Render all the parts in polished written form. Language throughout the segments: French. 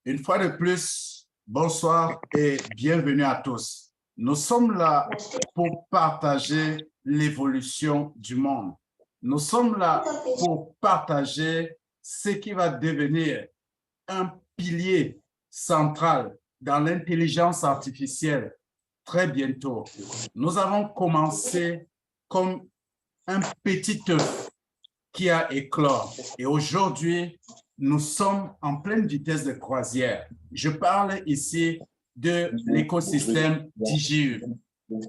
Une fois de plus, bonsoir et bienvenue à tous. Nous sommes là pour partager l'évolution du monde. Nous sommes là pour partager ce qui va devenir un pilier central dans l'intelligence artificielle très bientôt. Nous avons commencé comme un petit œuf qui a éclore et aujourd'hui, nous sommes en pleine vitesse de croisière. Je parle ici de l'écosystème DJU.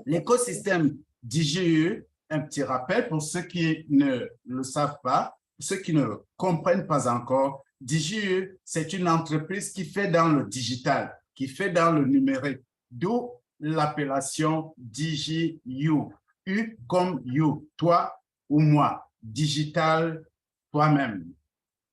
L'écosystème DJU, un petit rappel pour ceux qui ne le savent pas, ceux qui ne comprennent pas encore, DJU, c'est une entreprise qui fait dans le digital, qui fait dans le numérique, d'où l'appellation DJU. U comme you, toi ou moi, digital, toi-même.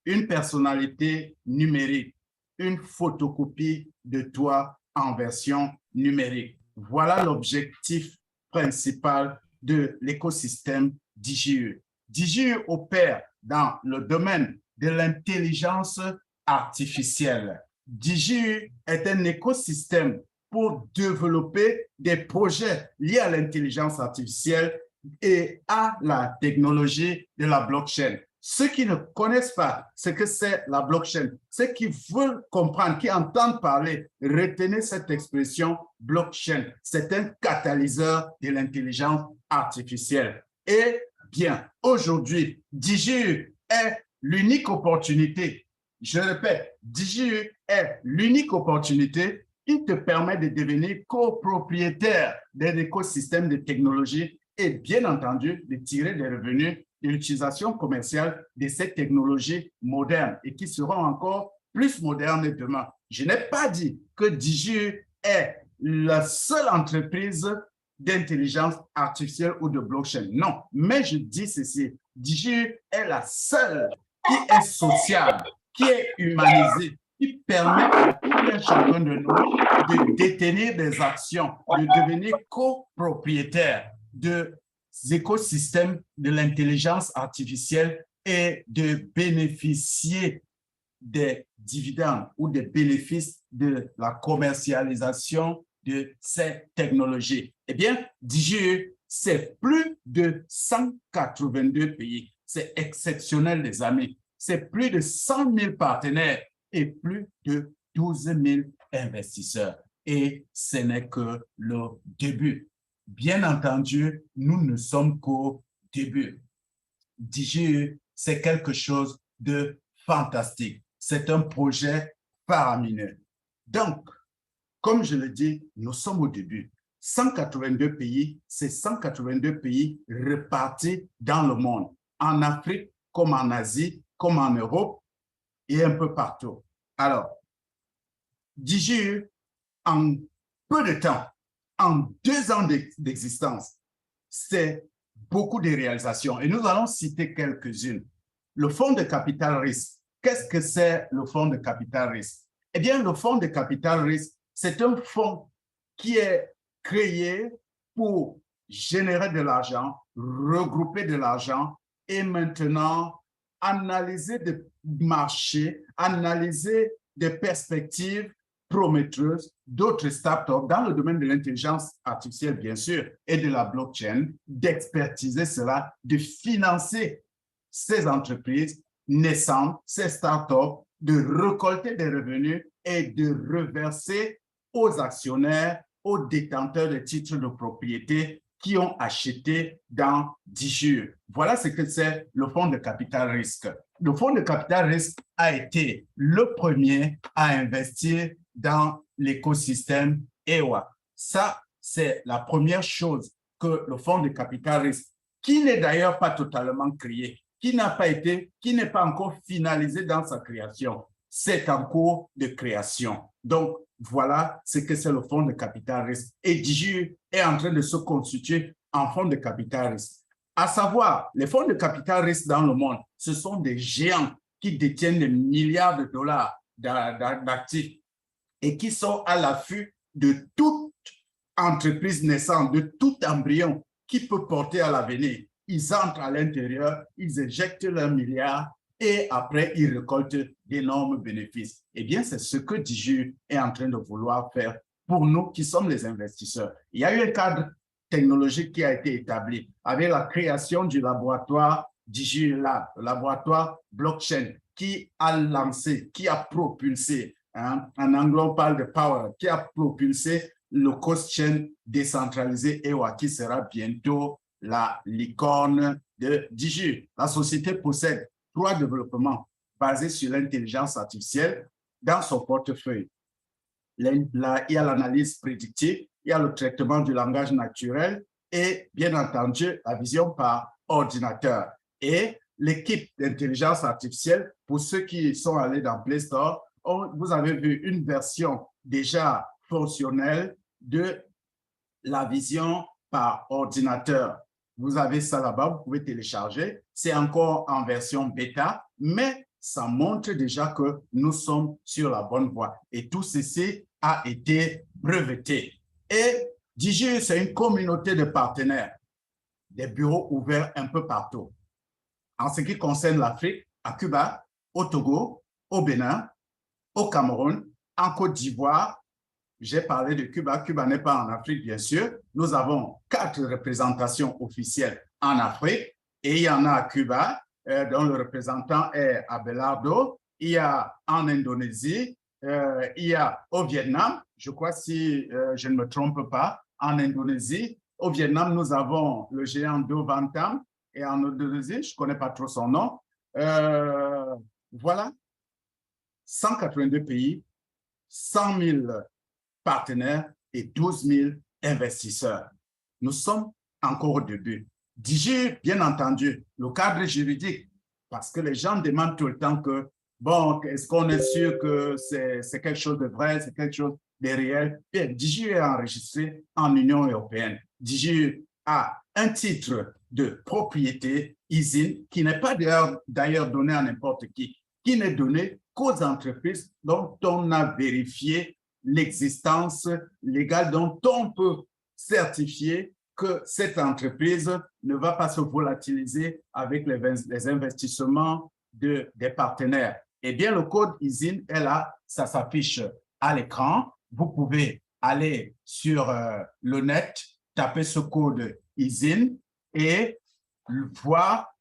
Une personnalité numérique, une photocopie de toi en version numérique. Voilà l'objectif principal de l'écosystème DJU. DJU opère dans le domaine de l'intelligence artificielle. DJU est un écosystème pour développer des projets liés à l'intelligence artificielle et à la technologie de la blockchain. Ceux qui ne connaissent pas ce que c'est la blockchain, ceux qui veulent comprendre, qui entendent parler, retenez cette expression blockchain. C'est un catalyseur de l'intelligence artificielle. Et bien, aujourd'hui, DJU est l'unique opportunité. Je répète, DJU est l'unique opportunité qui te permet de devenir copropriétaire d'un écosystème de technologie et bien entendu de tirer des revenus de l'utilisation commerciale de ces technologies modernes et qui seront encore plus modernes demain. Je n'ai pas dit que DJU est la seule entreprise d'intelligence artificielle ou de blockchain. Non, mais je dis ceci, DJU est la seule qui est sociale, qui est humanisée, qui permet à tout un chacun de nous de détenir des actions, de devenir copropriétaire de écosystèmes de l'intelligence artificielle et de bénéficier des dividendes ou des bénéfices de la commercialisation de ces technologies. Eh bien, DJU, c'est plus de 182 pays. C'est exceptionnel, les amis. C'est plus de 100 000 partenaires et plus de 12 000 investisseurs. Et ce n'est que le début. Bien entendu, nous ne sommes qu'au début. DJU, c'est quelque chose de fantastique. C'est un projet faramineux. Donc, comme je le dis, nous sommes au début. 182 pays, c'est 182 pays repartis dans le monde, en Afrique comme en Asie, comme en Europe et un peu partout. Alors, DJU, en peu de temps, en 2 ans d'existence, c'est beaucoup de réalisations. Et nous allons citer quelques-unes. Le fonds de capital risque. Qu'est-ce que c'est le fonds de capital risque? Eh bien, le fonds de capital risque, c'est un fonds qui est créé pour générer de l'argent, regrouper de l'argent et maintenant analyser des marchés, analyser des perspectives prometteuses d'autres startups dans le domaine de l'intelligence artificielle, bien sûr, et de la blockchain, d'expertiser cela, de financer ces entreprises naissantes, ces startups, de récolter des revenus et de reverser aux actionnaires, aux détenteurs de titres de propriété qui ont acheté dans DJU. Voilà ce que c'est le fonds de capital risque. Le fonds de capital risque a été le premier à investir dans l'écosystème EWA. Ça, c'est la première chose que le fonds de capital risque, qui n'est d'ailleurs pas totalement créé, qui n'est pas encore finalisé dans sa création, c'est en cours de création. Donc, voilà ce que c'est le fonds de capital risque. Et DJU est en train de se constituer en fonds de capital risque. À savoir, les fonds de capital risque dans le monde, ce sont des géants qui détiennent des milliards de dollars d'actifs et qui sont à l'affût de toute entreprise naissante, de tout embryon qui peut porter à l'avenir. ils entrent à l'intérieur, ils éjectent leurs milliards et après, ils récoltent d'énormes bénéfices. Eh bien, c'est ce que Digi est en train de vouloir faire pour nous qui sommes les investisseurs. Il y a eu un cadre technologique qui a été établi avec la création du laboratoire DigiLab, le laboratoire blockchain, qui a lancé, qui a propulsé, hein, en anglais on parle de power, qui a propulsé le cost-chain décentralisé EWA, qui sera bientôt la licorne de Digi. La société possède 3 développements basés sur l'intelligence artificielle dans son portefeuille. Il y a l'analyse prédictive, il y a le traitement du langage naturel et, bien entendu, la vision par ordinateur. Et l'équipe d'intelligence artificielle, pour ceux qui sont allés dans Play Store, vous avez vu une version déjà fonctionnelle de la vision par ordinateur. Vous avez ça là-bas, vous pouvez télécharger. C'est encore en version bêta, mais ça montre déjà que nous sommes sur la bonne voie. Et tout ceci a été breveté. Et Digi, c'est une communauté de partenaires, des bureaux ouverts un peu partout. En ce qui concerne l'Afrique, à Cuba, au Togo, au Bénin, au Cameroun, en Côte d'Ivoire. J'ai parlé de Cuba. Cuba n'est pas en Afrique, bien sûr. Nous avons 4 représentations officielles en Afrique et il y en a à Cuba, dont le représentant est Abelardo. Il y a en Indonésie, il y a au Vietnam, je crois si je ne me trompe pas, en Indonésie. Au Vietnam, nous avons le géant Do Van Tam et en Indonésie, je ne connais pas trop son nom. Voilà, 182 pays, 100 000 partenaires et 12 000 investisseurs. Nous sommes encore au début. Digi, bien entendu, le cadre juridique, parce que les gens demandent tout le temps que, bon, est-ce qu'on est sûr que c'est quelque chose de vrai, c'est quelque chose de réel? Bien, Digi est enregistré en Union européenne. Digi a un titre de propriété ISIN qui n'est pas d'ailleurs donné à n'importe qui n'est donné qu'aux entreprises dont on a vérifié l'existence légale, dont on peut certifier que cette entreprise ne va pas se volatiliser avec les investissements des partenaires. Eh bien, le code ISIN est là, ça s'affiche à l'écran. Vous pouvez aller sur le net, taper ce code ISIN et voir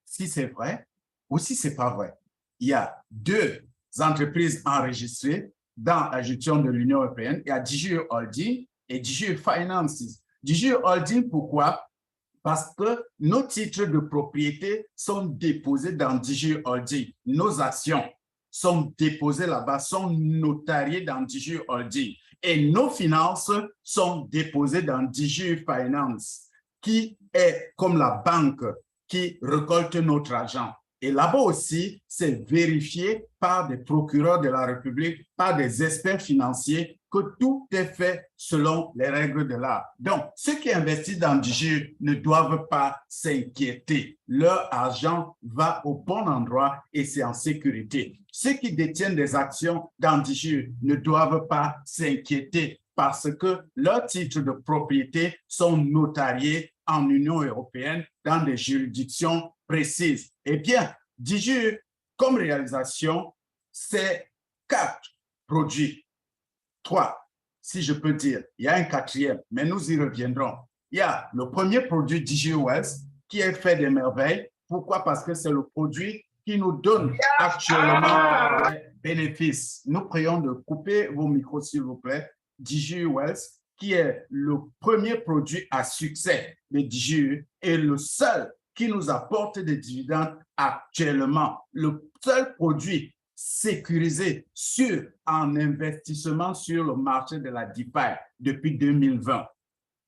si c'est vrai ou si ce n'est pas vrai. Il y a 2 entreprises enregistrées dans la gestion de l'Union européenne. Il y a Digi Holding et Digi Finances. Digi Holding, pourquoi? Parce que nos titres de propriété sont déposés dans Digi Holding. Nos actions sont déposées là-bas, sont notariées dans Digi Holding. Et nos finances sont déposées dans Digi Finance, qui est comme la banque qui récolte notre argent. Et là-bas aussi, c'est vérifié par des procureurs de la République, par des experts financiers, que tout est fait selon les règles de l'art. Donc, ceux qui investissent dans Digi ne doivent pas s'inquiéter. Leur argent va au bon endroit et c'est en sécurité. Ceux qui détiennent des actions dans Digi ne doivent pas s'inquiéter parce que leurs titres de propriété sont notariés en Union européenne dans des juridictions précises. Eh bien, Digi, comme réalisation, c'est 4 produits. 3, si je peux dire. Il y a un 4e, mais nous y reviendrons. Il y a le premier produit Digi Wealth qui est fait des merveilles. Pourquoi? Parce que c'est le produit qui nous donne actuellement les bénéfices. Nous prions de couper vos micros, s'il vous plaît. Digi Wealth, qui est le premier produit à succès de Digi et le seul qui nous apporte des dividendes actuellement. Le seul produit sécurisé sûr en investissement sur le marché de la DeFi depuis 2020.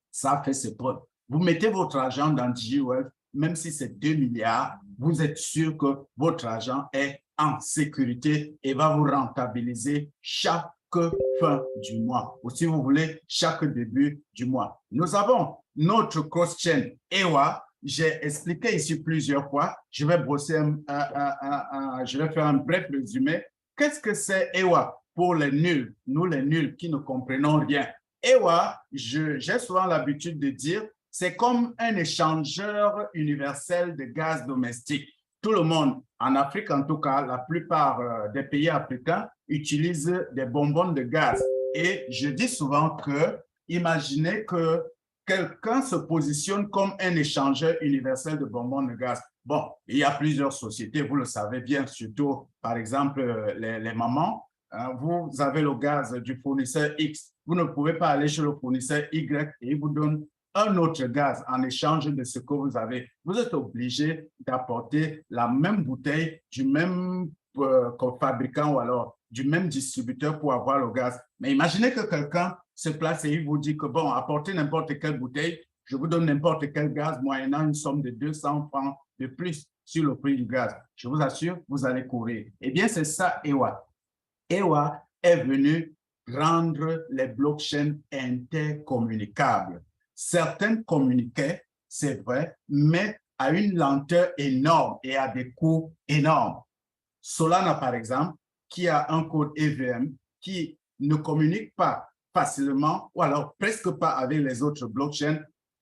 Ça fait ses preuves. Vous mettez votre argent dans Digi Wealth, même si c'est 2 milliards, vous êtes sûr que votre argent est en sécurité et va vous rentabiliser chaque fin du mois, ou si vous voulez, chaque début du mois. Nous avons notre cross-chain EWA. J'ai expliqué ici plusieurs fois. Je vais brosser je vais faire un bref résumé. Qu'est-ce que c'est EWA pour les nuls, nous les nuls qui ne comprenons rien? EWA, j'ai souvent l'habitude de dire, c'est comme un échangeur universel de gaz domestique. Tout le monde, en Afrique en tout cas, la plupart des pays africains utilisent des bonbonnes de gaz. Et je dis souvent que, imaginez que quelqu'un se positionne comme un échangeur universel de bonbons de gaz. Bon, il y a plusieurs sociétés, vous le savez bien, surtout, par exemple, les mamans. Vous avez le gaz du fournisseur X. Vous ne pouvez pas aller chez le fournisseur Y et il vous donne un autre gaz en échange de ce que vous avez. Vous êtes obligé d'apporter la même bouteille du même fabricant ou alors du même distributeur pour avoir le gaz. Mais imaginez que quelqu'un se place et il vous dit que, bon, apportez n'importe quelle bouteille, je vous donne n'importe quel gaz moyennant une somme de 200 francs de plus sur le prix du gaz. Je vous assure, vous allez courir. Eh bien, c'est ça, EWA. EWA est venu rendre les blockchains intercommunicables. Certaines communiquaient, c'est vrai, mais à une lenteur énorme et à des coûts énormes. Solana, par exemple, qui a un code EVM qui ne communique pas facilement ou alors presque pas avec les autres blockchains,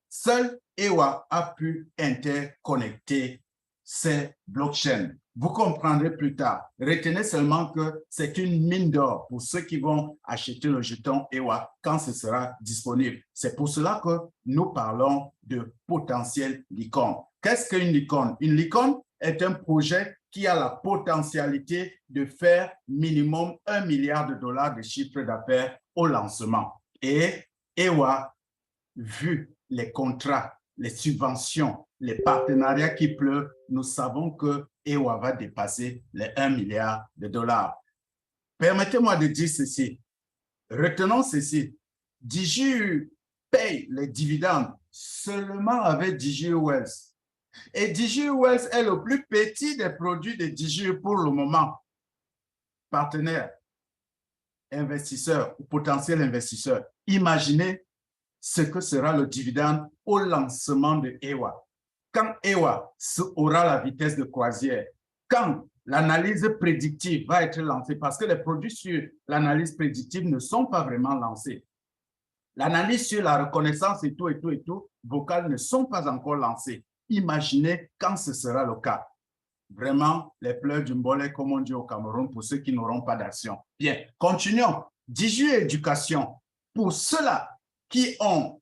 seul EWA a pu interconnecter ces blockchains. Vous comprendrez plus tard. Retenez seulement que c'est une mine d'or pour ceux qui vont acheter le jeton EWA quand ce sera disponible. C'est pour cela que nous parlons de potentiel licorne. Qu'est-ce qu'une licorne? Une licorne est un projet qui a la potentialité de faire minimum 1 milliard de dollars de chiffre d'affaires au lancement. Et EWA, vu les contrats, les subventions, les partenariats qui pleuvent, nous savons que EWA va dépasser les 1 milliard de dollars. Permettez-moi de dire ceci. Retenons ceci. DigiU paye les dividendes seulement avec DigiU Wealth. Et DigiU Wealth est le plus petit des produits de DigiU pour le moment. Partenaires, investisseurs ou potentiels investisseurs, imaginez ce que sera le dividende au lancement de EWA. Quand EWA aura la vitesse de croisière, quand l'analyse prédictive va être lancée, parce que les produits sur l'analyse prédictive ne sont pas vraiment lancés. L'analyse sur la reconnaissance et tout, vocale ne sont pas encore lancés. Imaginez quand ce sera le cas. Vraiment, les pleurs du mbolé, comme on dit au Cameroun, pour ceux qui n'auront pas d'action. Bien, continuons. DigiU Éducation, pour ceux-là qui ont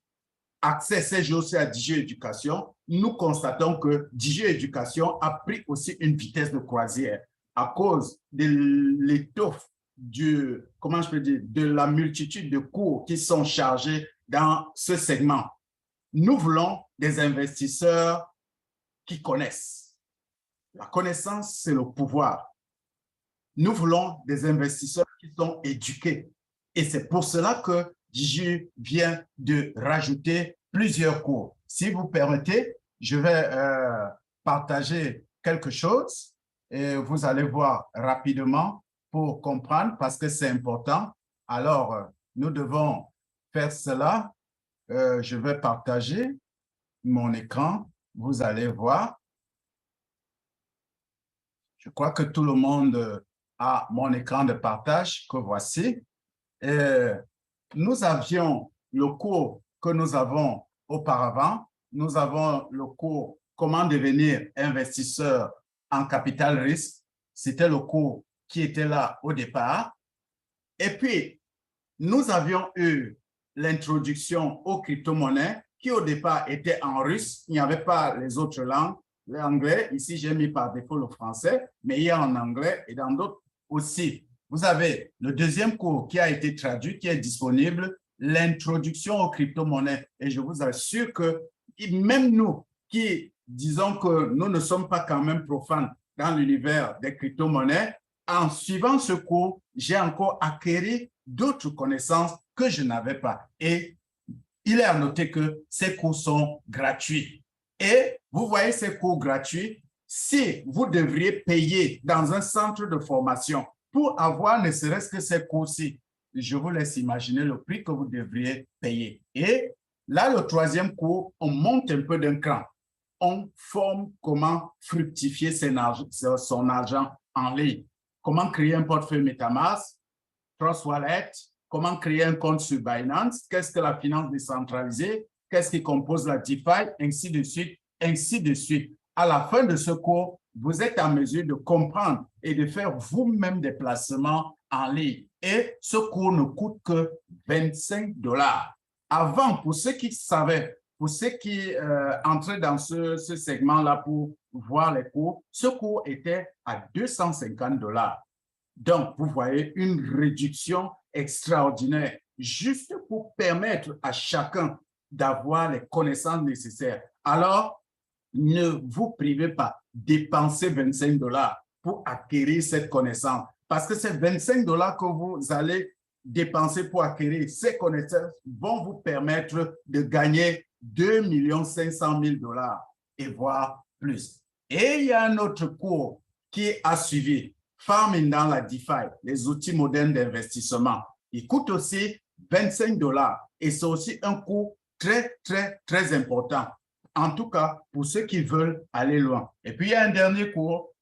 accès ces jours-ci à DigiU Éducation, nous constatons que DigiU Éducation a pris aussi une vitesse de croisière à cause de l'étoffe de la multitude de cours qui sont chargés dans ce segment. Nous voulons des investisseurs qui connaissent. La connaissance, c'est le pouvoir. Nous voulons des investisseurs qui sont éduqués. Et c'est pour cela que DigiU vient de rajouter plusieurs cours. Si vous permettez, je vais partager quelque chose et vous allez voir rapidement pour comprendre parce que c'est important. Alors, nous devons faire cela. Je vais partager mon écran. Vous allez voir. Je crois que tout le monde a mon écran de partage que voici. Nous avions le cours que nous avons auparavant. Nous avons le cours Comment devenir investisseur en capital risque. C'était le cours qui était là au départ. Et puis, nous avions eu l'introduction aux crypto-monnaies qui au départ était en russe. Il n'y avait pas les autres langues. L'anglais, ici j'ai mis par défaut le français, mais il y a en anglais et dans d'autres aussi. Vous avez le deuxième cours qui a été traduit, qui est disponible, l'introduction aux crypto-monnaies. Et je vous assure que même nous qui disons que nous ne sommes pas quand même profanes dans l'univers des crypto-monnaies, en suivant ce cours, j'ai encore acquis d'autres connaissances que je n'avais pas. Et il est à noter que ces cours sont gratuits. Et vous voyez ces cours gratuits, si vous devriez payer dans un centre de formation pour avoir ne serait-ce que ces cours-ci, je vous laisse imaginer le prix que vous devriez payer. Et là, le troisième cours, on monte un peu d'un cran. On forme comment fructifier son argent en ligne. Comment créer un portefeuille MetaMask, Trust Wallet, comment créer un compte sur Binance, qu'est-ce que la finance décentralisée, qu'est-ce qui compose la DeFi, ainsi de suite, ainsi de suite. À la fin de ce cours, vous êtes en mesure de comprendre et de faire vous-même des placements en ligne. Et ce cours ne coûte que 25 $. Avant, pour ceux qui savaient, pour ceux qui entraient dans ce segment-là pour voir les cours, ce cours était à 250 $. Donc, vous voyez une réduction extraordinaire, juste pour permettre à chacun d'avoir les connaissances nécessaires. Alors, ne vous privez pas, dépensez 25 $ pour acquérir cette connaissance. Parce que ces 25 $ que vous allez dépenser pour acquérir ces connaissances vont vous permettre de gagner 2 500 000 $ et voire plus. Et il y a un autre cours qui a suivi, Farming dans la DeFi, les outils modernes d'investissement. Il coûte aussi 25 $ et c'est aussi un cours très, très, très important. En tout cas, pour ceux qui veulent aller loin. Et puis, il y a un dernier cours,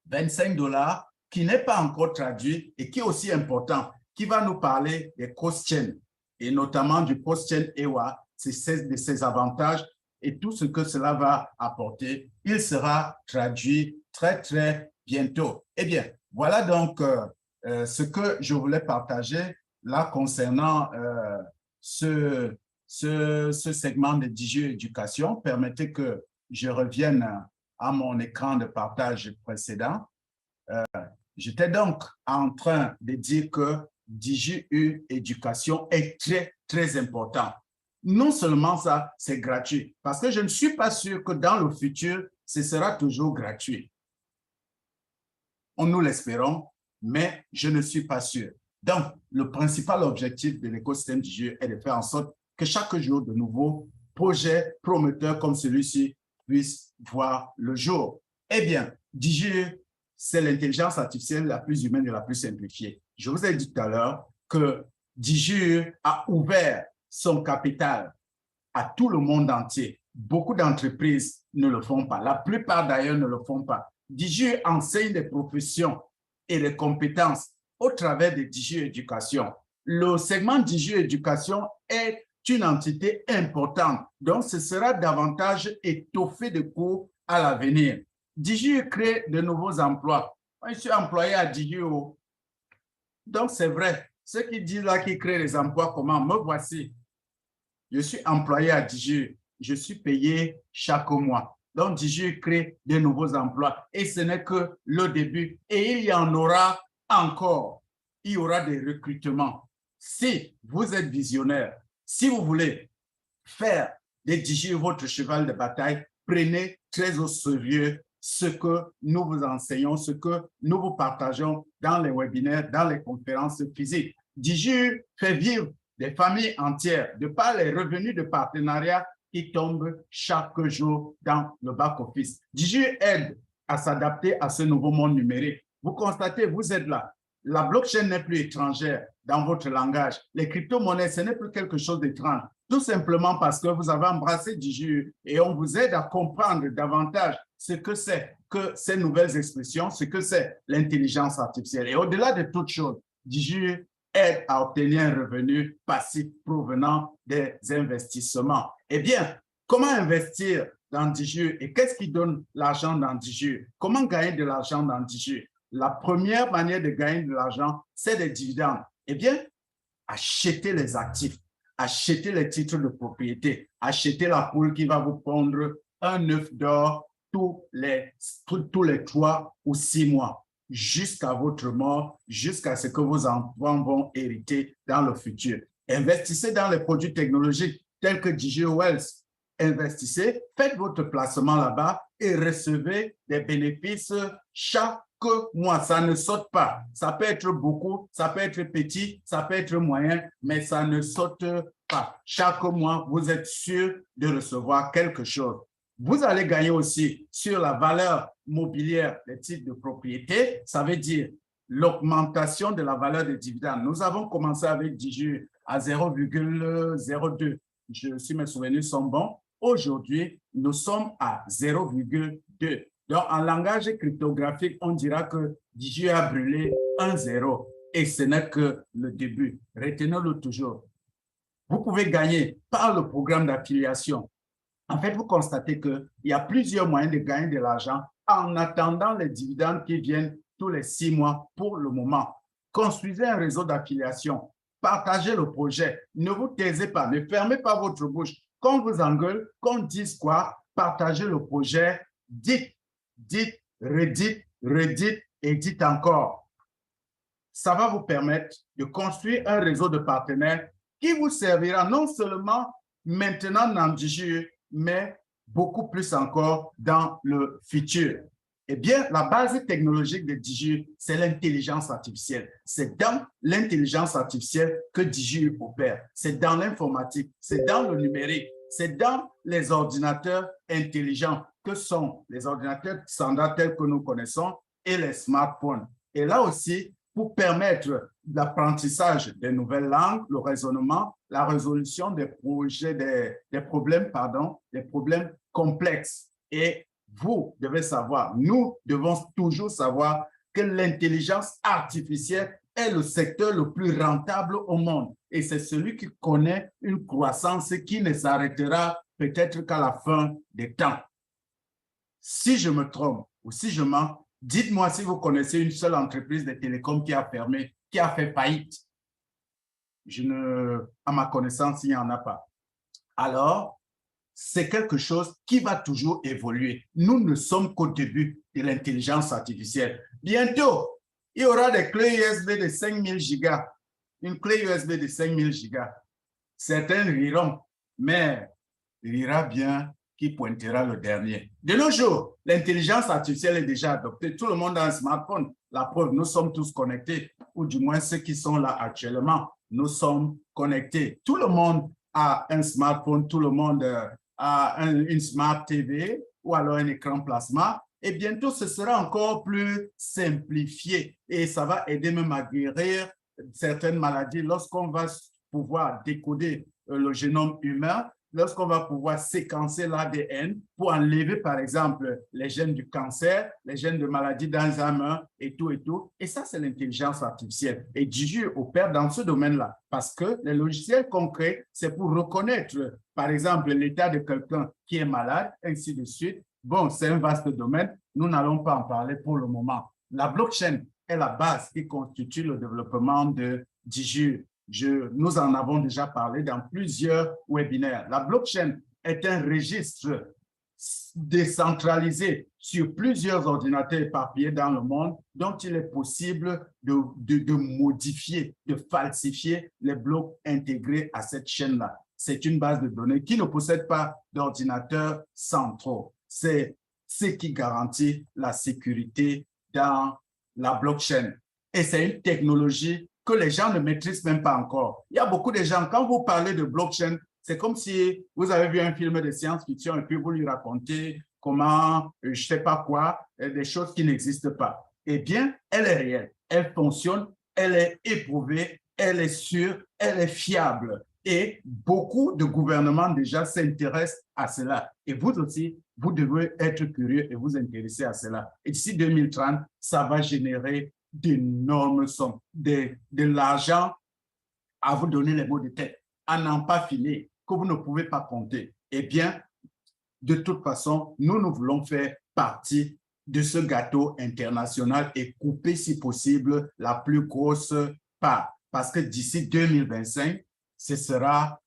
25 $, qui n'est pas encore traduit et qui est aussi important, qui va nous parler des cross-chains et notamment du cross-chain EWA, de ses avantages et tout ce que cela va apporter. Il sera traduit très, très bientôt. Eh bien, voilà donc ce que je voulais partager là concernant ce segment de Digio Éducation. Permettez que je revienne à mon écran de partage précédent. J'étais donc en train de dire que Digio Éducation est très, très important. Non seulement ça, c'est gratuit, parce que je ne suis pas sûr que dans le futur, ce sera toujours gratuit. Nous l'espérons, mais je ne suis pas sûr. Donc, le principal objectif de l'écosystème Digio est de faire en sorte que chaque jour, de nouveaux projets prometteurs comme celui-ci puissent voir le jour. Eh bien, Digio, c'est l'intelligence artificielle la plus humaine et la plus simplifiée. Je vous ai dit tout à l'heure que Digio a ouvert son capital à tout le monde entier. Beaucoup d'entreprises ne le font pas. La plupart d'ailleurs ne le font pas. Digio enseigne des professions et des compétences au travers de Digio Éducation. Le segment Digio Éducation est une entité importante, donc ce sera davantage étoffé de cours à l'avenir. Digio crée de nouveaux emplois. Moi, je suis employé à Digio. Donc, c'est vrai. Ceux qui disent là qu'ils créent les emplois, comment? Me voici. Je suis employé à Digio. Je suis payé chaque mois. Donc, Digio crée de nouveaux emplois. Et ce n'est que le début. Et il y en aura encore. Il y aura des recrutements. Si vous êtes visionnaire, si vous voulez faire de Digio votre cheval de bataille, prenez très au sérieux ce que nous vous enseignons, ce que nous vous partageons dans les webinaires, dans les conférences physiques. Digio fait vivre des familles entières de par les revenus de partenariat qui tombent chaque jour dans le back-office. Digio aide à s'adapter à ce nouveau monde numérique. Vous constatez, vous êtes là. La blockchain n'est plus étrangère dans votre langage. Les crypto-monnaies, ce n'est plus quelque chose d'étrange. Tout simplement parce que vous avez embrassé Digio et on vous aide à comprendre davantage ce que c'est que ces nouvelles expressions, ce que c'est l'intelligence artificielle. Et au-delà de toute chose, Digio aide à obtenir un revenu passif provenant des investissements. Eh bien, comment investir dans Digio et qu'est-ce qui donne l'argent dans Digio? Comment gagner de l'argent dans Digio? La première manière de gagner de l'argent, c'est des dividendes. Eh bien, achetez les actifs, achetez les titres de propriété, achetez la poule qui va vous pondre un œuf d'or tous les 3 ou 6 mois, jusqu'à votre mort, jusqu'à ce que vos enfants vont hériter dans le futur. Investissez dans les produits technologiques tels que Digio Wealth. Investissez, faites votre placement là-bas et recevez des bénéfices chaque mois. Ça ne saute pas. Ça peut être beaucoup, ça peut être petit, ça peut être moyen, mais ça ne saute pas. Chaque mois, vous êtes sûr de recevoir quelque chose. Vous allez gagner aussi sur la valeur mobilière des titres de propriété. Ça veut dire l'augmentation de la valeur des dividendes. Nous avons commencé avec Digio à 0,02. Si mes souvenirs sont bons, aujourd'hui, nous sommes à 0,2. Donc, en langage cryptographique, on dira que Digio a brûlé un 0 et ce n'est que le début. Retenez-le toujours. vous pouvez gagner par le programme d'affiliation. En fait, vous constatez qu'il y a plusieurs moyens de gagner de l'argent en attendant les dividendes qui viennent tous les 6 mois pour le moment. Construisez un réseau d'affiliation. Partagez le projet. Ne vous taisez pas. Ne fermez pas votre bouche. Qu'on vous engueule, qu'on dise quoi, partagez le projet. Dites, dites, redites, redites et dites encore. Ça va vous permettre de construire un réseau de partenaires qui vous servira non seulement maintenant dans DigiU, mais beaucoup plus encore dans le futur. Eh bien, la base technologique de DigiU, c'est l'intelligence artificielle. C'est dans l'intelligence artificielle que DigiU opère. C'est dans l'informatique, c'est dans le numérique, c'est dans les ordinateurs intelligents que sont les ordinateurs standards tels que nous connaissons et les smartphones. Et là aussi, pour permettre l'apprentissage des nouvelles langues, le raisonnement, la résolution des problèmes complexes. Et vous devez savoir, nous devons toujours savoir que l'intelligence artificielle est le secteur le plus rentable au monde. Et c'est celui qui connaît une croissance qui ne s'arrêtera peut-être qu'à la fin des temps. Si je me trompe ou si je mens, dites-moi si vous connaissez une seule entreprise de télécom qui a fermé, qui a fait faillite. À ma connaissance, il n'y en a pas. Alors, c'est quelque chose qui va toujours évoluer. Nous ne sommes qu'au début de l'intelligence artificielle. Bientôt, il y aura des clés USB de 5000 gigas. Une clé USB de 5000 gigas. Certains riront, mais rira bien qui pointera le dernier. De nos jours, l'intelligence artificielle est déjà adoptée. Tout le monde a un smartphone. La preuve, nous sommes tous connectés, ou du moins ceux qui sont là actuellement, nous sommes connectés. Tout le monde a un smartphone, tout le monde a une Smart TV ou alors un écran plasma. Et bientôt, ce sera encore plus simplifié et ça va aider même à guérir certaines maladies lorsqu'on va pouvoir décoder le génome humain, lorsqu'on va pouvoir séquencer l'ADN pour enlever, par exemple, les gènes du cancer, les gènes de maladies d'Alzheimer et tout et tout. Et ça, c'est l'intelligence artificielle. Et DigiU opère dans ce domaine-là parce que les logiciels concrets, c'est pour reconnaître, par exemple, l'état de quelqu'un qui est malade, ainsi de suite. Bon, c'est un vaste domaine. Nous n'allons pas en parler pour le moment. La blockchain est la base qui constitue le développement de DigiU. Nous en avons déjà parlé dans plusieurs webinaires. La blockchain est un registre décentralisé sur plusieurs ordinateurs éparpillés dans le monde dont il est possible de modifier, de falsifier les blocs intégrés à cette chaîne-là. C'est une base de données qui ne possède pas d'ordinateurs centraux. C'est ce qui garantit la sécurité dans la blockchain. Et c'est une technologie que les gens ne maîtrisent même pas encore. Il y a beaucoup de gens, quand vous parlez de blockchain, c'est comme si vous avez vu un film de science-fiction et puis vous lui racontez comment, je ne sais pas quoi, des choses qui n'existent pas. Eh bien, elle est réelle, elle fonctionne, elle est éprouvée, elle est sûre, elle est fiable. Et beaucoup de gouvernements déjà s'intéressent à cela. Et vous aussi, vous devez être curieux et vous intéresser à cela. Et d'ici 2030, ça va générer d'énormes sommes, de l'argent à vous donner les mots de tête, à n'en pas finir, que vous ne pouvez pas compter. Eh bien, de toute façon, nous voulons faire partie de ce gâteau international et couper, si possible, la plus grosse part. Parce que d'ici 2025, ce sera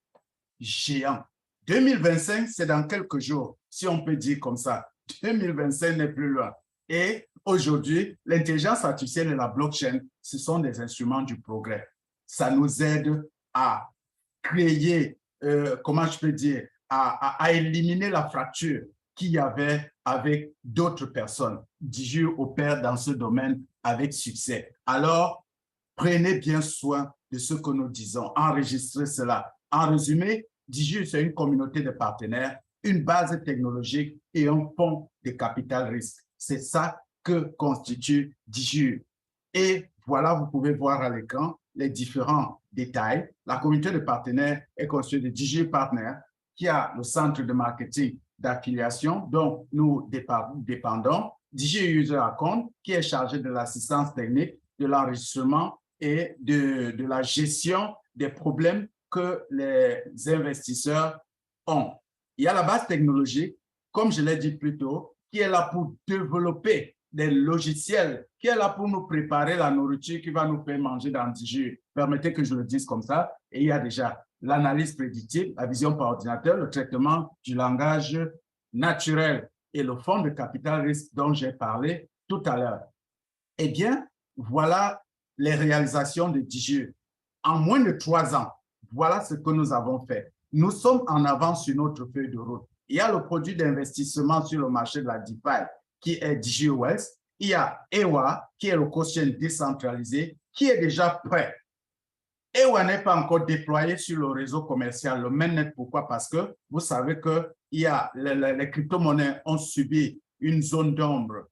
géant. 2025, c'est dans quelques jours, si on peut dire comme ça. 2025 n'est plus loin. Et aujourd'hui, l'intelligence artificielle et la blockchain, ce sont des instruments du progrès. Ça nous aide à créer, comment je peux dire, à éliminer la fracture qu'il y avait avec d'autres personnes. DigiU opère dans ce domaine avec succès. Alors, prenez bien soin de ce que nous disons, enregistrez cela. En résumé, DigiU, c'est une communauté de partenaires, une base technologique et un fonds de capital risque. C'est ça que constitue DigiU. Et voilà, vous pouvez voir à l'écran les différents détails. La communauté de partenaires est constituée de DigiU Partners, qui a le centre de marketing d'affiliation dont nous dépendons, DigiU User Account, qui est chargé de l'assistance technique, de l'enregistrement et de la gestion des problèmes que les investisseurs ont. Il y a la base technologique, comme je l'ai dit plus tôt, qui est là pour développer des logiciels, qui est là pour nous préparer la nourriture qui va nous faire manger dans 10 jours. Permettez que je le dise comme ça. Et il y a déjà l'analyse prédictive, la vision par ordinateur, le traitement du langage naturel et le fonds de capital risque dont j'ai parlé tout à l'heure. Eh bien, voilà les réalisations de DigiE. En moins de 3 ans, voilà ce que nous avons fait. Nous sommes en avance sur notre feuille de route. Il y a le produit d'investissement sur le marché de la DeFi qui est DigiWealth. Il y a EWA qui est le quotient décentralisé qui est déjà prêt. EWA n'est pas encore déployé sur le réseau commercial, le mainnet. Pourquoi? Parce que vous savez que les crypto-monnaies ont subi une zone d'ombre,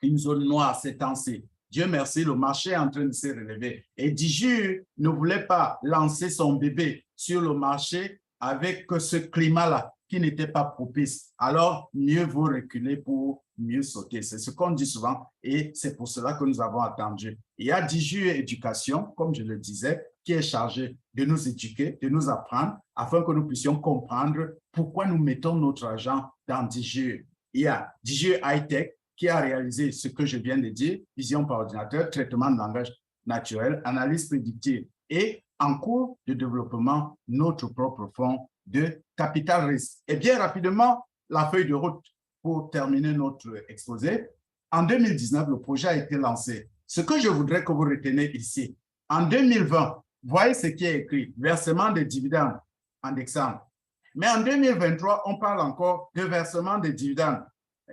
une zone noire ces temps-ci. Dieu merci, le marché est en train de se relever. Et DigiE ne voulait pas lancer son bébé sur le marché avec ce climat-là qui n'était pas propice. Alors, mieux vaut reculer pour mieux sauter. C'est ce qu'on dit souvent et c'est pour cela que nous avons attendu. Il y a DigiE Éducation, comme je le disais, qui est chargé de nous éduquer, de nous apprendre afin que nous puissions comprendre pourquoi nous mettons notre argent dans DigiE. Il y a DigiE High-Tech qui a réalisé ce que je viens de dire, vision par ordinateur, traitement de langage naturel, analyse prédictive et en cours de développement, notre propre fonds de capital risque. Et bien rapidement, la feuille de route pour terminer notre exposé. En 2019, le projet a été lancé. Ce que je voudrais que vous reteniez ici, en 2020, voyez ce qui est écrit, versement de dividendes en décembre. Mais en 2023, on parle encore de versement de dividendes.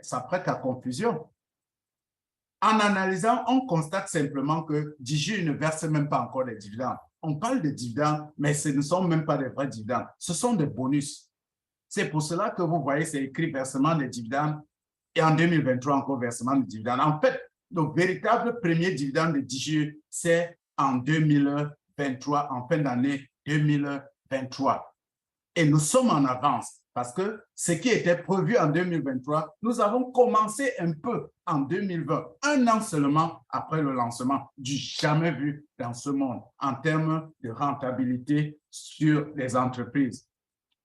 Ça prête à confusion. En analysant, on constate simplement que DigiE ne verse même pas encore des dividendes. On parle de dividendes, mais ce ne sont même pas des vrais dividendes. Ce sont des bonus. C'est pour cela que vous voyez, c'est écrit versement des dividendes et en 2023, encore versement de dividendes. En fait, le véritable premier dividende de DigiE, c'est en 2023, en fin d'année 2023. Et nous sommes en avance parce que ce qui était prévu en 2023, nous avons commencé un peu en 2020, 1 an seulement après le lancement, du jamais vu dans ce monde en termes de rentabilité sur les entreprises.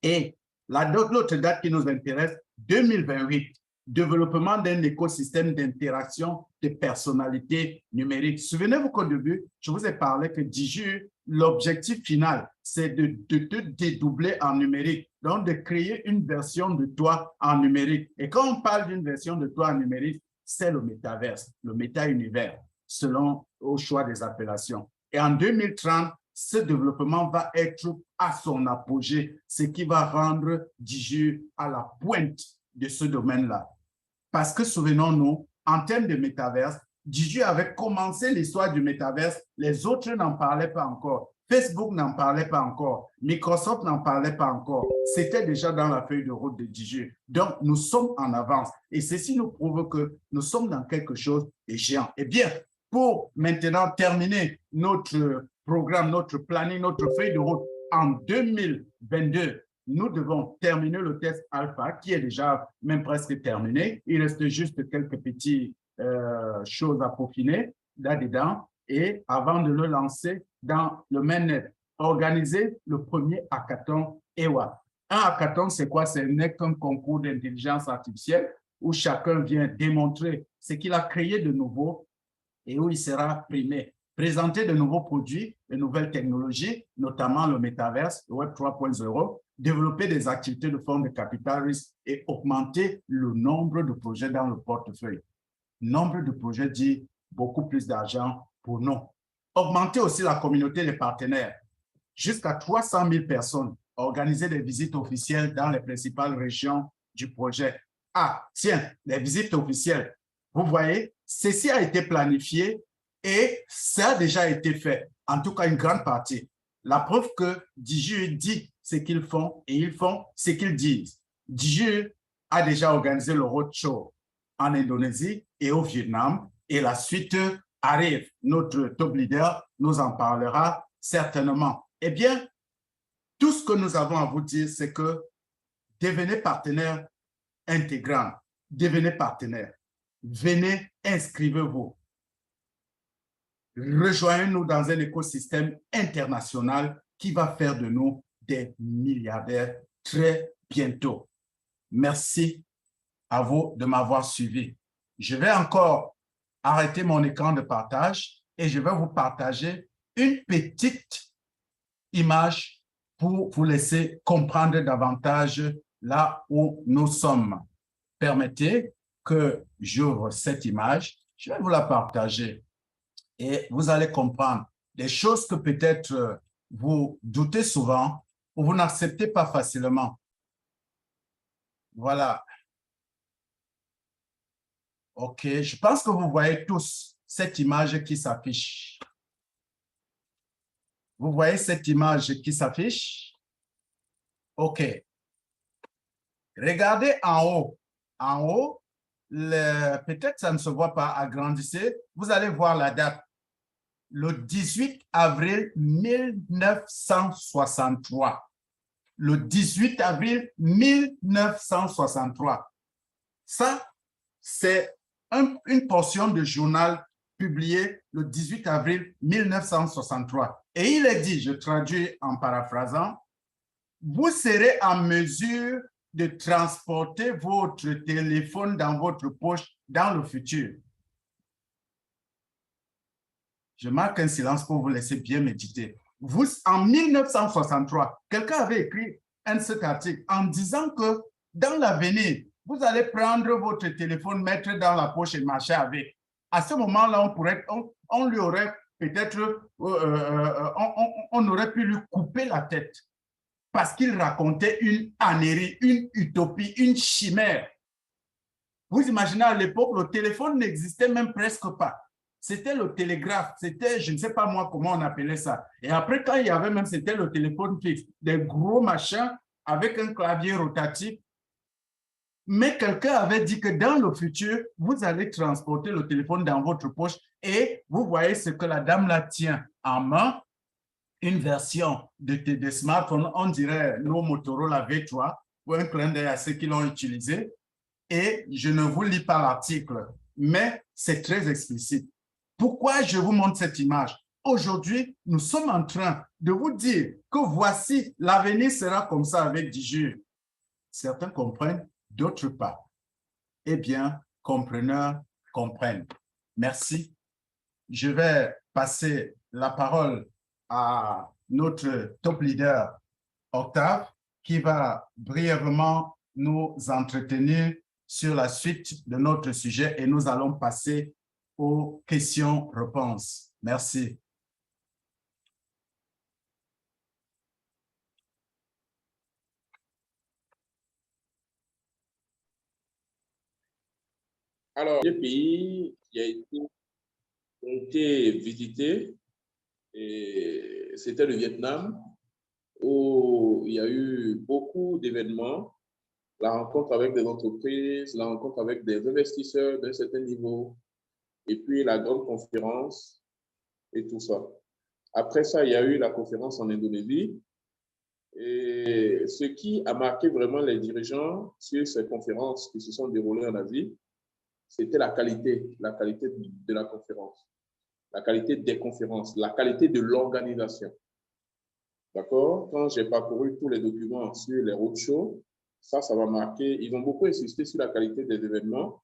Et l'autre date qui nous intéresse, 2028, développement d'un écosystème d'interaction de personnalités numériques. Souvenez-vous qu'au début, je vous ai parlé que DigiE, l'objectif final, c'est de te dédoubler en numérique, donc de créer une version de toi en numérique. Et quand on parle d'une version de toi en numérique, c'est le métaverse, le méta-univers, selon au choix des appellations. Et en 2030, ce développement va être à son apogée, ce qui va rendre DigiE à la pointe de ce domaine-là. Parce que souvenons-nous, en termes de métaverse, DigiE avait commencé l'histoire du métaverse, les autres n'en parlaient pas encore. Facebook n'en parlait pas encore. Microsoft n'en parlait pas encore. C'était déjà dans la feuille de route de DigiE. Donc, nous sommes en avance. Et ceci nous prouve que nous sommes dans quelque chose de géant. Eh bien, pour maintenant terminer notre programme, notre planning, notre feuille de route en 2022, nous devons terminer le test alpha qui est déjà même presque terminé. Il reste juste quelques petites choses à peaufiner là-dedans et avant de le lancer dans le mainnet, organiser le premier hackathon EWA. Un hackathon, c'est quoi? Ce n'est qu'un concours d'intelligence artificielle où chacun vient démontrer ce qu'il a créé de nouveau et où il sera primé. Présenter de nouveaux produits, de nouvelles technologies, notamment le métaverse, le Web 3.0, développer des activités de fonds de capital risque et augmenter le nombre de projets dans le portefeuille. Nombre de projets dit beaucoup plus d'argent pour nous. Augmenter aussi la communauté des partenaires. Jusqu'à 300 000 personnes. Organiser des visites officielles dans les principales régions du projet. Ah, tiens, les visites officielles. Vous voyez, ceci a été planifié et ça a déjà été fait. En tout cas, une grande partie. La preuve que DigiE dit ce qu'ils font et ils font ce qu'ils disent. DigiE a déjà organisé le roadshow en Indonésie et au Vietnam. Et la suite arrive. Notre top leader nous en parlera certainement. Eh bien, tout ce que nous avons à vous dire, c'est que devenez partenaire intégrant. Devenez partenaire. Venez, inscrivez-vous. Rejoignez-nous dans un écosystème international qui va faire de nous des milliardaires très bientôt. Merci à vous de m'avoir suivi. Je vais encore arrêter mon écran de partage et je vais vous partager une petite image pour vous laisser comprendre davantage là où nous sommes. Permettez que j'ouvre cette image. Je vais vous la partager et vous allez comprendre des choses que peut-être vous doutez souvent ou vous n'acceptez pas facilement. Voilà. OK, je pense que vous voyez tous cette image qui s'affiche. Vous voyez cette image qui s'affiche? OK. Regardez en haut. En haut, peut-être ça ne se voit pas, agrandissez. Vous allez voir la date. Le 18 avril 1963. Le 18 avril 1963. Ça, c'est une portion de journal publié le 18 avril 1963. Et il est dit, je traduis en paraphrasant, vous serez en mesure de transporter votre téléphone dans votre poche dans le futur. Je marque un silence pour vous laisser bien méditer. Vous, en 1963, quelqu'un avait écrit cet article en disant que dans l'avenir, vous allez prendre votre téléphone, mettre dans la poche et marcher avec. À ce moment-là, on lui aurait peut-être, on aurait pu lui couper la tête parce qu'il racontait une ânerie, une utopie, une chimère. Vous imaginez, à l'époque, le téléphone n'existait même presque pas. C'était le télégraphe, c'était, je ne sais pas moi comment on appelait ça. Et après, quand il y avait même, c'était le téléphone fixe, des gros machins avec un clavier rotatif. Mais quelqu'un avait dit que dans le futur, vous allez transporter le téléphone dans votre poche et vous voyez ce que la dame là tient en main, une version de smartphone, on dirait nos Motorola V3, ou un clin d'œil à ceux qui l'ont utilisé. Et je ne vous lis pas l'article, mais c'est très explicite. Pourquoi je vous montre cette image? Aujourd'hui, nous sommes en train de vous dire que voici, l'avenir sera comme ça avec 10 jours. Certains comprennent, d'autres pas. Eh bien, compreneurs comprennent. Merci. Je vais passer la parole à notre top leader, Octave, qui va brièvement nous entretenir sur la suite de notre sujet et nous allons passer aux questions-réponses. Merci. Alors, le pays qui a été visité, c'était le Vietnam, où il y a eu beaucoup d'événements, la rencontre avec des entreprises, la rencontre avec des investisseurs d'un certain niveau, et puis la grande conférence et tout ça. Après ça, il y a eu la conférence en Indonésie. Et ce qui a marqué vraiment les dirigeants sur ces conférences qui se sont déroulées en Asie, c'était la qualité de la conférence, la qualité des conférences, la qualité de l'organisation. D'accord? Quand j'ai parcouru tous les documents sur les roadshows, ça va marquer. Ils ont beaucoup insisté sur la qualité des événements,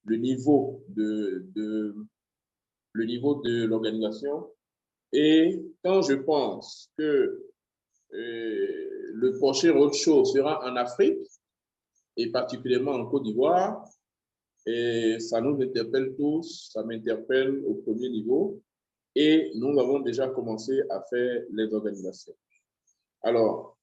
le niveau de l'organisation. Et quand je pense que le prochain roadshow sera en Afrique, et particulièrement en Côte d'Ivoire, et ça nous interpelle tous, ça m'interpelle au premier niveau, et nous avons déjà commencé à faire les organisations. Alors,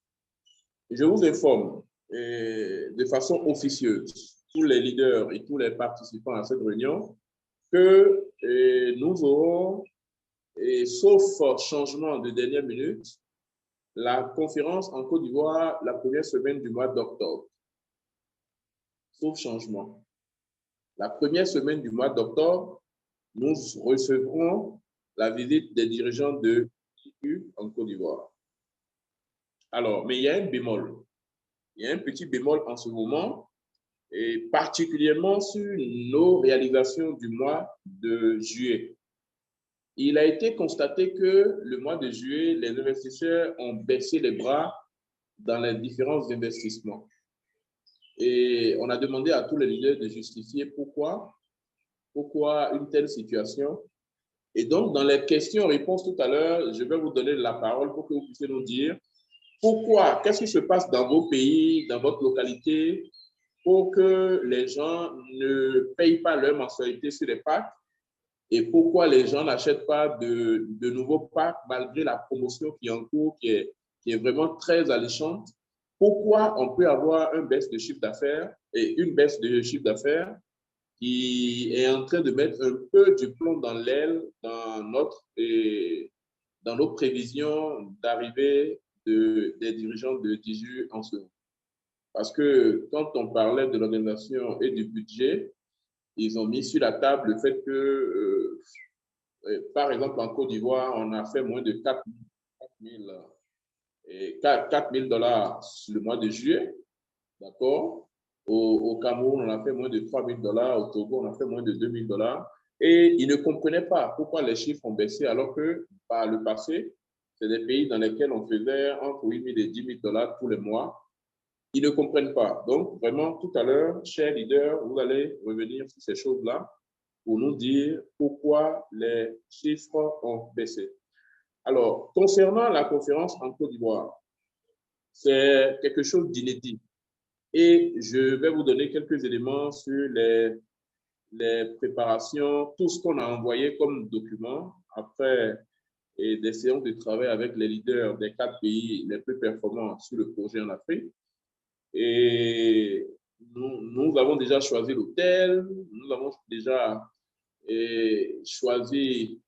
je vous informe de façon officieuse, tous les leaders et tous les participants à cette réunion, que nous aurons, sauf changement de dernière minute, la conférence en Côte d'Ivoire la première semaine du mois d'octobre. Sauf changement. La première semaine du mois d'octobre, nous recevrons la visite des dirigeants de l'IU en Côte d'Ivoire. Alors, mais il y a un bémol. Il y a un petit bémol en ce moment, et particulièrement sur nos réalisations du mois de juillet. il a été constaté que le mois de juillet, les investisseurs ont baissé les bras dans les différents investissements. Et on a demandé à tous les leaders de justifier pourquoi une telle situation. Et donc, dans les questions-réponses tout à l'heure, je vais vous donner la parole pour que vous puissiez nous dire pourquoi, qu'est-ce qui se passe dans vos pays, dans votre localité, pour que les gens ne payent pas leur mensualité sur les packs et pourquoi les gens n'achètent pas de nouveaux packs malgré la promotion qui est en cours, qui est vraiment très alléchante. Pourquoi on peut avoir une baisse de chiffre d'affaires et une baisse de chiffre d'affaires qui est en train de mettre un peu du plomb dans l'aile dans nos prévisions d'arrivée des dirigeants de TIJU en ce moment. Parce que quand on parlait de l'organisation et du budget, ils ont mis sur la table le fait que, par exemple, en Côte d'Ivoire, on a fait moins de 4 000 dollars le mois de juillet, d'accord? Au Cameroun, on a fait moins de 3 000 dollars. Au Togo, on a fait moins de 2 000 dollars. Et ils ne comprenaient pas pourquoi les chiffres ont baissé alors que par le passé, c'est des pays dans lesquels on faisait entre 8 000 et 10 000 dollars tous les mois. Ils ne comprennent pas. Donc, vraiment, tout à l'heure, chers leaders, vous allez revenir sur ces choses-là pour nous dire pourquoi les chiffres ont baissé. Alors, concernant la conférence en Côte d'Ivoire, c'est quelque chose d'inédit. Et je vais vous donner quelques éléments sur les préparations, tout ce qu'on a envoyé comme document après des séances de travail avec les leaders des 4 pays les plus performants sur le projet en Afrique. Et nous avons déjà choisi l'hôtel, nous avons déjà choisi,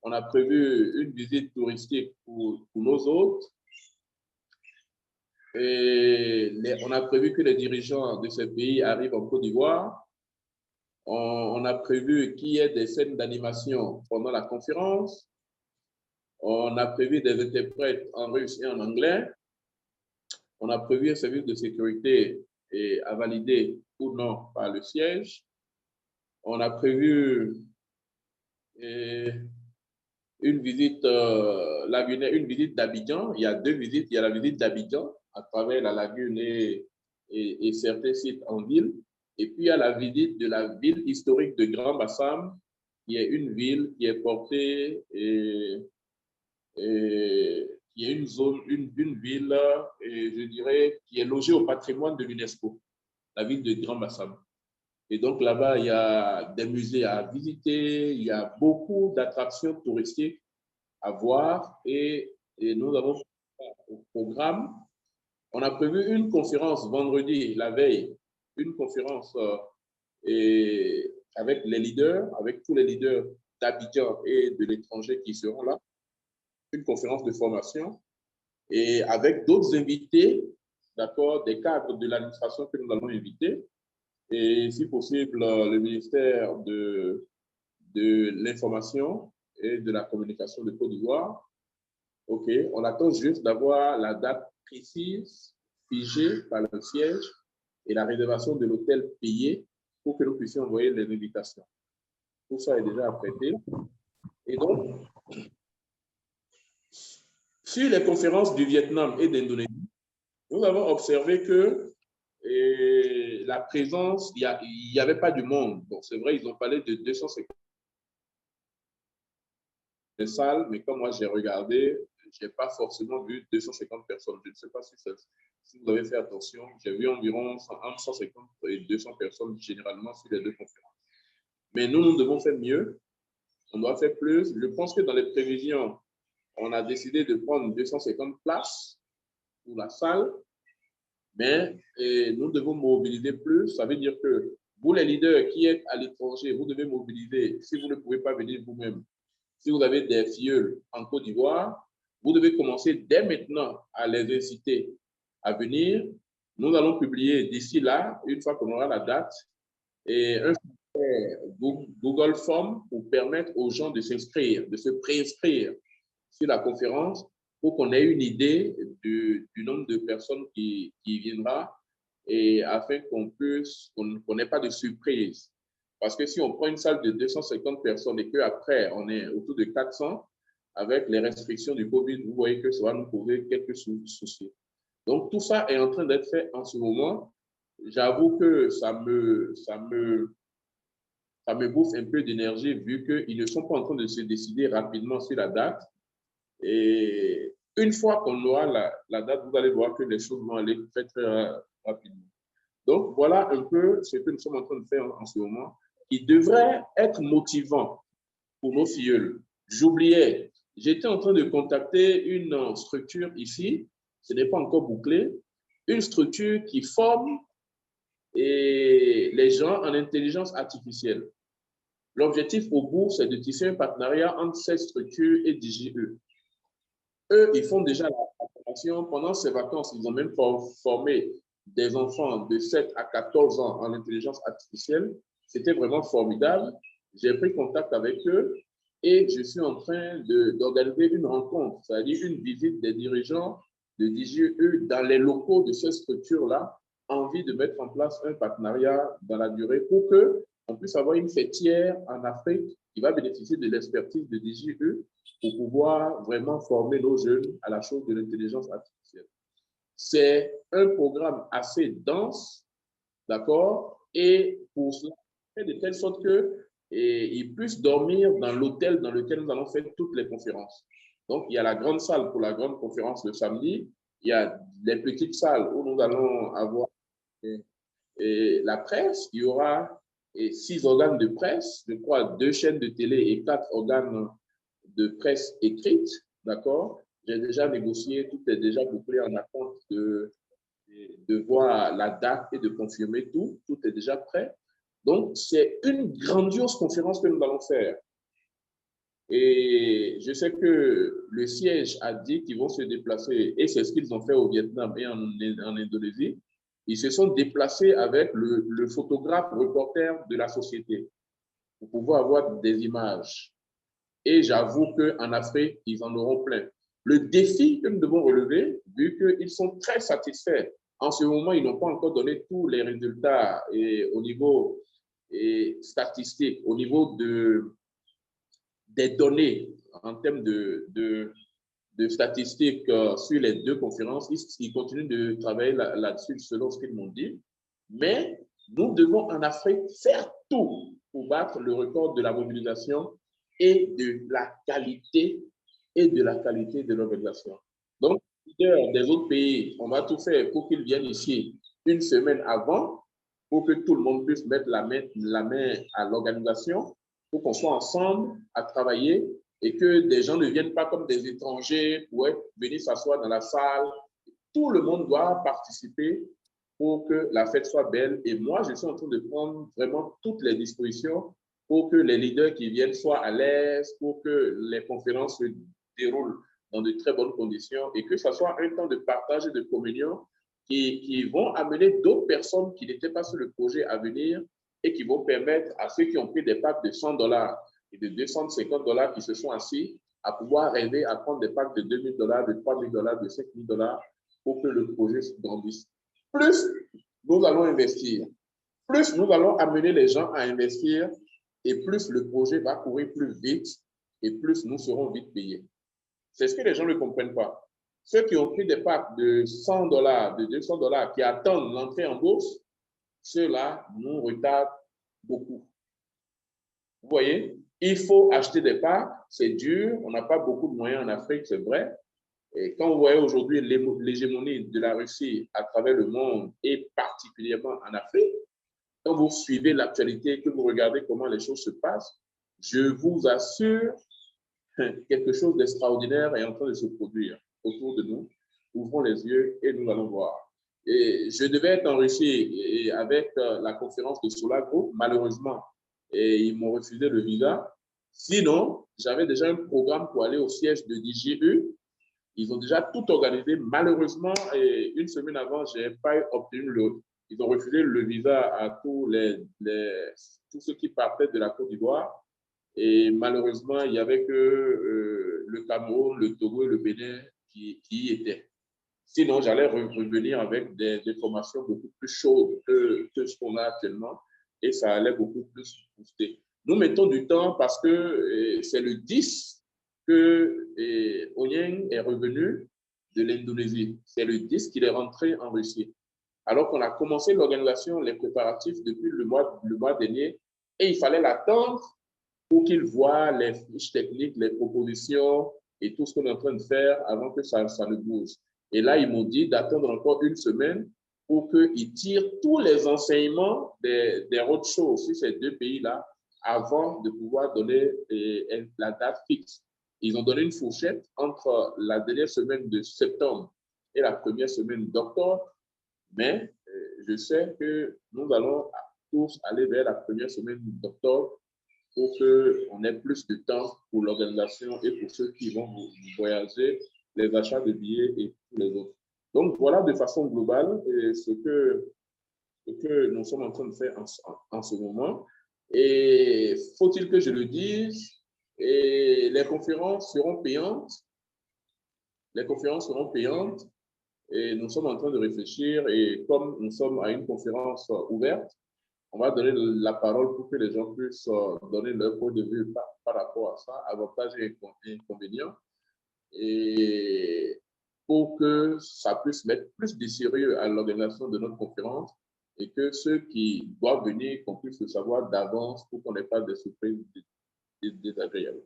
on a prévu une visite touristique pour nos hôtes. Et on a prévu que les dirigeants de ces pays arrivent en Côte d'Ivoire. On a prévu qu'il y ait des scènes d'animation pendant la conférence. On a prévu des interprètes en russe et en anglais. On a prévu un service de sécurité à valider ou non par le siège. On a prévu une visite d'Abidjan. Il y a 2 visites. Il y a la visite d'Abidjan à travers la lagune et certains sites en ville. Et puis, il y a la visite de la ville historique de Grand Bassam, qui est une ville qui est portée qui est une zone, une ville, je dirais, qui est logée au patrimoine de l'UNESCO, la ville de Grand Bassam. Et donc là-bas, il y a des musées à visiter, il y a beaucoup d'attractions touristiques à voir et nous avons au programme. On a prévu une conférence vendredi, la veille, une conférence avec les leaders, avec tous les leaders d'Abidjan et de l'étranger qui seront là, une conférence de formation et avec d'autres invités, d'accord, des cadres de l'administration que nous allons inviter et si possible le ministère de l'information et de la communication de Côte d'Ivoire. OK, on attend juste d'avoir la date précise, figée par le siège et la réservation de l'hôtel payée pour que nous puissions envoyer les invitations. Tout ça est déjà apprêté. Et donc, sur les conférences du Vietnam et d'Indonésie, nous avons observé que la présence, il n'y avait pas du monde. Bon, c'est vrai, ils ont parlé de 250 salles, mais comme moi j'ai regardé, je n'ai pas forcément vu 250 personnes. Je ne sais pas si vous avez fait attention. J'ai vu environ entre 150 et 200 personnes généralement sur les 2 conférences. Mais nous devons faire mieux. On doit faire plus. Je pense que dans les prévisions, on a décidé de prendre 250 places pour la salle. Mais nous devons mobiliser plus. Ça veut dire que vous, les leaders qui êtes à l'étranger, vous devez mobiliser. Si vous ne pouvez pas venir vous-même, si vous avez des filleuls en Côte d'Ivoire, vous devez commencer dès maintenant à les inciter à venir. Nous allons publier d'ici là, une fois qu'on aura la date, un Google Form pour permettre aux gens de s'inscrire, de se préinscrire sur la conférence pour qu'on ait une idée du nombre de personnes qui viendra et afin qu'on n'ait pas de surprise. Parce que si on prend une salle de 250 personnes et qu'après, on est autour de 400, avec les restrictions du Covid, vous voyez que ça va nous poser quelques soucis. Donc, tout ça est en train d'être fait en ce moment. J'avoue que ça me bouffe un peu d'énergie vu qu'ils ne sont pas en train de se décider rapidement sur la date. Et une fois qu'on aura la date, vous allez voir que les choses vont aller très, très rapidement. Donc, voilà un peu ce que nous sommes en train de faire en ce moment, qui devrait être motivant pour nos filleuls. J'oubliais, j'étais en train de contacter une structure ici, ce n'est pas encore bouclé, une structure qui forme les gens en intelligence artificielle. L'objectif au bout, c'est de tisser un partenariat entre cette structure et DGE. Eux, ils font déjà la formation. Pendant ces vacances, ils ont même formé des enfants de 7 à 14 ans en intelligence artificielle. C'était vraiment formidable. J'ai pris contact avec eux et je suis en train d'organiser une rencontre, c'est-à-dire une visite des dirigeants de DGE dans les locaux de cette structure-là, envie de mettre en place un partenariat dans la durée pour qu'on puisse avoir une fêtière en Afrique qui va bénéficier de l'expertise de DGE pour pouvoir vraiment former nos jeunes à la chose de l'intelligence artificielle. C'est un programme assez dense, d'accord, et pour cela, de telle sorte qu'ils puissent dormir dans l'hôtel dans lequel nous allons faire toutes les conférences. Donc, il y a la grande salle pour la grande conférence le samedi, il y a les petites salles où nous allons avoir la presse, il y aura 6 organes de presse, je crois 2 chaînes de télé et 4 organes de presse écrite, d'accord? J'ai déjà négocié, tout est déjà bouclé en attente de voir la date et de confirmer tout. Tout est déjà prêt. Donc, c'est une grandiose conférence que nous allons faire. Et je sais que le siège a dit qu'ils vont se déplacer, et c'est ce qu'ils ont fait au Vietnam et en Indonésie. Ils se sont déplacés avec le photographe reporter de la société pour pouvoir avoir des images. Et j'avoue qu'en Afrique, ils en auront plein. Le défi que nous devons relever, vu qu'ils sont très satisfaits, en ce moment, ils n'ont pas encore donné tous les résultats au niveau statistique, au niveau des données en termes de statistiques sur les 2 conférences. Ils continuent de travailler là-dessus selon ce qu'ils m'ont dit. Mais nous devons en Afrique faire tout pour battre le record de la mobilisation et de la qualité de l'organisation. Donc, des autres pays, on va tout faire pour qu'ils viennent ici une semaine avant pour que tout le monde puisse mettre la main à l'organisation, pour qu'on soit ensemble à travailler et que des gens ne viennent pas comme des étrangers pour venir s'asseoir dans la salle. Tout le monde doit participer pour que la fête soit belle. Et moi, je suis en train de prendre vraiment toutes les dispositions pour que les leaders qui viennent soient à l'aise, pour que les conférences se déroulent dans de très bonnes conditions et que ce soit un temps de partage et de communion qui vont amener d'autres personnes qui n'étaient pas sur le projet à venir et qui vont permettre à ceux qui ont pris des packs de $100 et de $250 qui se sont assis à pouvoir rêver à prendre des packs de $2000, de $3000, de $5000 pour que le projet se grandisse. Plus nous allons investir, plus nous allons amener les gens à investir et plus le projet va courir plus vite et plus nous serons vite payés. C'est ce que les gens ne comprennent pas. Ceux qui ont pris des packs de $100, de $200 qui attendent l'entrée en bourse, ceux-là nous retardent beaucoup. Vous voyez, il faut acheter des packs, c'est dur, on n'a pas beaucoup de moyens en Afrique, c'est vrai. Et quand vous voyez aujourd'hui l'hégémonie de la Russie à travers le monde et particulièrement en Afrique, quand vous suivez l'actualité, que vous regardez comment les choses se passent, je vous assure, quelque chose d'extraordinaire est en train de se produire autour de nous. Ouvrons les yeux et nous allons voir. Et je devais être en Russie avec la conférence de Solar Group, malheureusement, et ils m'ont refusé le visa. Sinon, j'avais déjà un programme pour aller au siège de DGE. Ils ont déjà tout organisé. Malheureusement, et une semaine avant, je n'ai pas obtenu ils ont refusé le visa à tous ceux qui partaient de la Côte d'Ivoire. Et malheureusement, il n'y avait que le Cameroun, le Togo et le Bénin qui y étaient. Sinon, j'allais revenir avec des formations beaucoup plus chaudes que ce qu'on a actuellement. et ça allait beaucoup plus booster. Nous mettons du temps parce que c'est le 10 que Onyeng est revenu de l'Indonésie. C'est le 10 qu'il est rentré en Russie. Alors qu'on a commencé l'organisation, les préparatifs depuis le mois dernier, et il fallait l'attendre pour qu'il voit les fiches techniques, les propositions et tout ce qu'on est en train de faire avant que ça ne bouge. Et là, ils m'ont dit d'attendre encore une semaine pour qu'ils tirent tous les enseignements des roadshows sur ces deux pays-là avant de pouvoir donner la date fixe. Ils ont donné une fourchette entre la dernière semaine de septembre et la première semaine d'octobre, mais je sais que nous allons tous aller vers la première semaine d'octobre pour qu'on ait plus de temps pour l'organisation et pour ceux qui vont voyager, les achats de billets et tous les autres. Donc, voilà de façon globale ce que nous sommes en train de faire en ce moment. Et faut-il que je le dise, et les conférences seront payantes. Les conférences seront payantes et nous sommes en train de réfléchir. Et comme nous sommes à une conférence ouverte, on va donner la parole pour que les gens puissent donner leur point de vue par rapport à ça, avantages et inconvénients, et pour que ça puisse mettre plus de sérieux à l'organisation de notre conférence et que ceux qui doivent venir, qu'on puisse le savoir d'avance pour qu'on n'ait pas de surprises désagréables.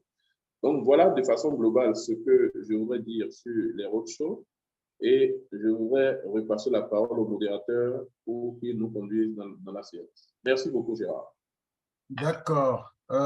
Donc, voilà de façon globale ce que je voudrais dire sur les roadshows. Et je voudrais repasser la parole au modérateur pour qu'il nous conduise dans la séance. Merci beaucoup, Gérard. D'accord.